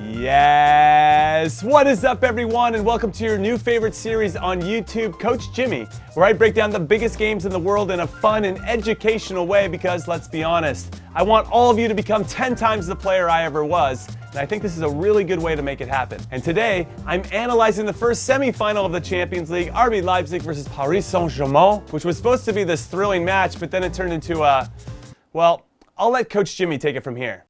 Yes! What is up, everyone, and welcome to your new favorite series on YouTube, Coach Jimmy, where I break down the biggest games in the world in a fun and educational way because, let's be honest, I want all of you to become 10 times the player I ever was, and I think this is a really good way to make it happen. And today, I'm analyzing the first semifinal of the Champions League, RB Leipzig versus Paris Saint-Germain, which was supposed to be this thrilling match, but then it turned into well, I'll let Coach Jimmy take it from here.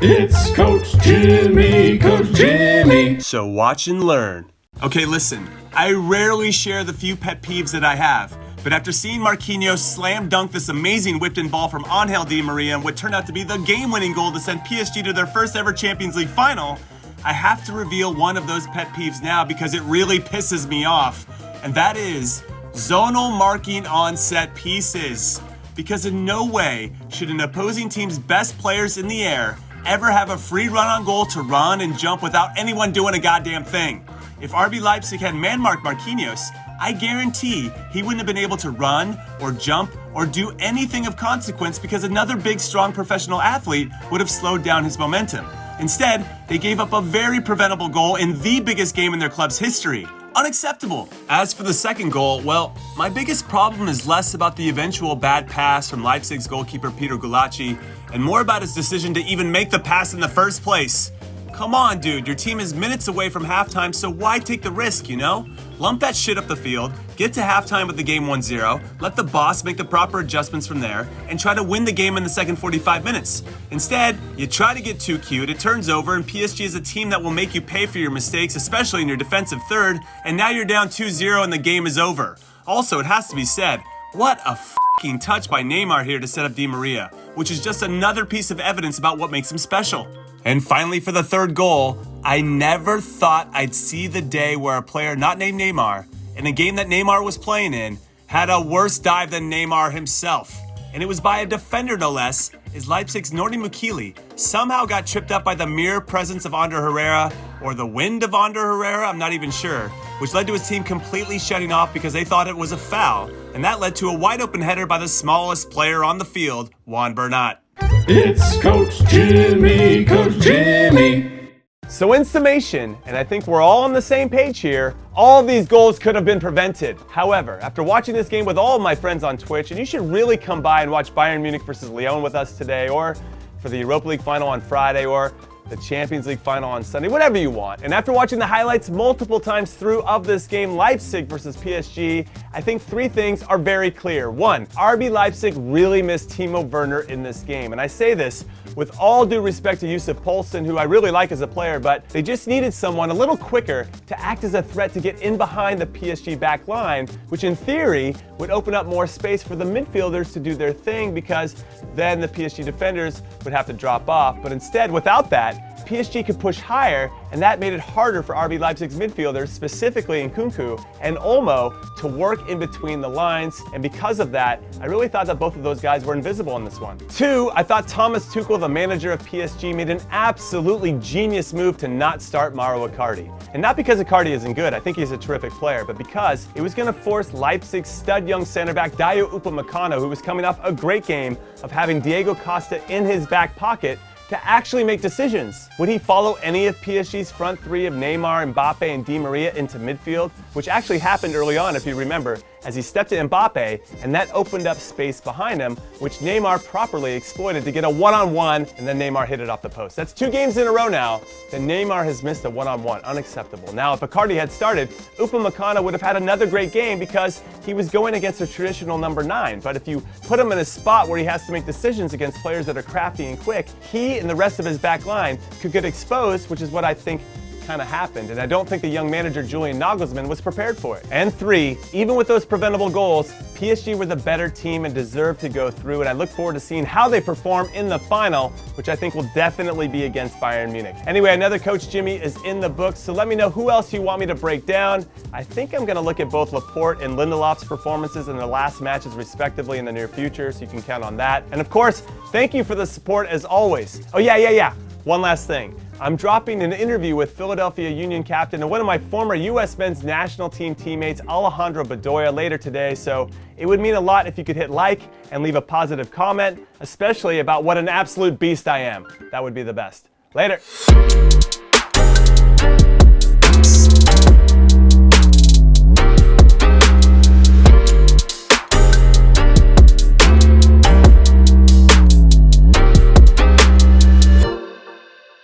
It's Coach Jimmy, Coach Jimmy. So watch and learn. Okay, listen, I rarely share the few pet peeves that I have, but after seeing Marquinhos slam dunk this amazing whipped-in ball from Angel Di Maria and what turned out to be the game-winning goal to send PSG to their first ever Champions League final, I have to reveal one of those pet peeves now because it really pisses me off, and that is zonal marking on set pieces. Because in no way should an opposing team's best players in the air ever have a free run on goal to run and jump without anyone doing a goddamn thing. If RB Leipzig had man-marked Marquinhos, I guarantee he wouldn't have been able to run or jump or do anything of consequence because another big, strong professional athlete would have slowed down his momentum. Instead, they gave up a very preventable goal in the biggest game in their club's history. Unacceptable. As for the second goal, well, my biggest problem is less about the eventual bad pass from Leipzig's goalkeeper Peter Gulacsi and more about his decision to even make the pass in the first place. Come on, dude, your team is minutes away from halftime, so why take the risk, you know? Lump that shit up the field, get to halftime with the game 1-0, let the boss make the proper adjustments from there, and try to win the game in the second 45 minutes. Instead, you try to get too cute, it turns over, and PSG is a team that will make you pay for your mistakes, especially in your defensive third, and now you're down 2-0 and the game is over. Also, it has to be said, what a f***ing touch by Neymar here to set up Di Maria, which is just another piece of evidence about what makes him special. And finally, for the third goal, I never thought I'd see the day where a player not named Neymar, in a game that Neymar was playing in, had a worse dive than Neymar himself. And it was by a defender no less, as Leipzig's Nordi Mukili somehow got tripped up by the mere presence of Ander Herrera, or the wind of Ander Herrera, I'm not even sure, which led to his team completely shutting off because they thought it was a foul, and that led to a wide open header by the smallest player on the field, Juan Bernat. It's Coach Jimmy, Coach Jimmy. So in summation, and I think we're all on the same page here, all of these goals could have been prevented. However, after watching this game with all of my friends on Twitch, and you should really come by and watch Bayern Munich versus Lyon with us today, or for the Europa League final on Friday, or the Champions League final on Sunday, whatever you want. And after watching the highlights multiple times through of this game, Leipzig versus PSG, I think three things are very clear. One, RB Leipzig really missed Timo Werner in this game. And I say this with all due respect to Yusuf Poulsen, who I really like as a player, but they just needed someone a little quicker to act as a threat to get in behind the PSG back line, which in theory would open up more space for the midfielders to do their thing because then the PSG defenders would have to drop off. But instead, without that, PSG could push higher, and that made it harder for RB Leipzig's midfielders, specifically Nkunku and Olmo, to work in between the lines. And because of that, I really thought that both of those guys were invisible in this one. Two, I thought Thomas Tuchel, the manager of PSG, made an absolutely genius move to not start Mauro Icardi. And not because Icardi isn't good, I think he's a terrific player, but because it was going to force Leipzig's stud young center back Dayot Upamecano, who was coming off a great game of having Diego Costa in his back pocket, to actually make decisions. Would he follow any of PSG's front three of Neymar, Mbappe, and Di Maria into midfield, which actually happened early on, if you remember, as he stepped to Mbappe, and that opened up space behind him, which Neymar properly exploited to get a one-on-one, and then Neymar hit it off the post. That's 2 games in a row now that Neymar has missed a one-on-one. Unacceptable. Now, if Icardi had started, Upamecano would have had another great game because he was going against a traditional number 9. But if you put him in a spot where he has to make decisions against players that are crafty and quick, he and the rest of his back line could get exposed, which is what I think kind of happened, and I don't think the young manager Julian Nagelsmann was prepared for it. And 3, even with those preventable goals, PSG were the better team and deserved to go through, and I look forward to seeing how they perform in the final, which I think will definitely be against Bayern Munich. Anyway, another Coach Jimmy is in the books, so let me know who else you want me to break down. I think I'm going to look at both Laporte and Lindelof's performances in their last matches respectively in the near future, so you can count on that. And of course, thank you for the support as always. Oh yeah. One last thing. I'm dropping an interview with Philadelphia Union captain and one of my former U.S. men's national team teammates, Alejandro Bedoya, later today, so it would mean a lot if you could hit like and leave a positive comment, especially about what an absolute beast I am. That would be the best. Later.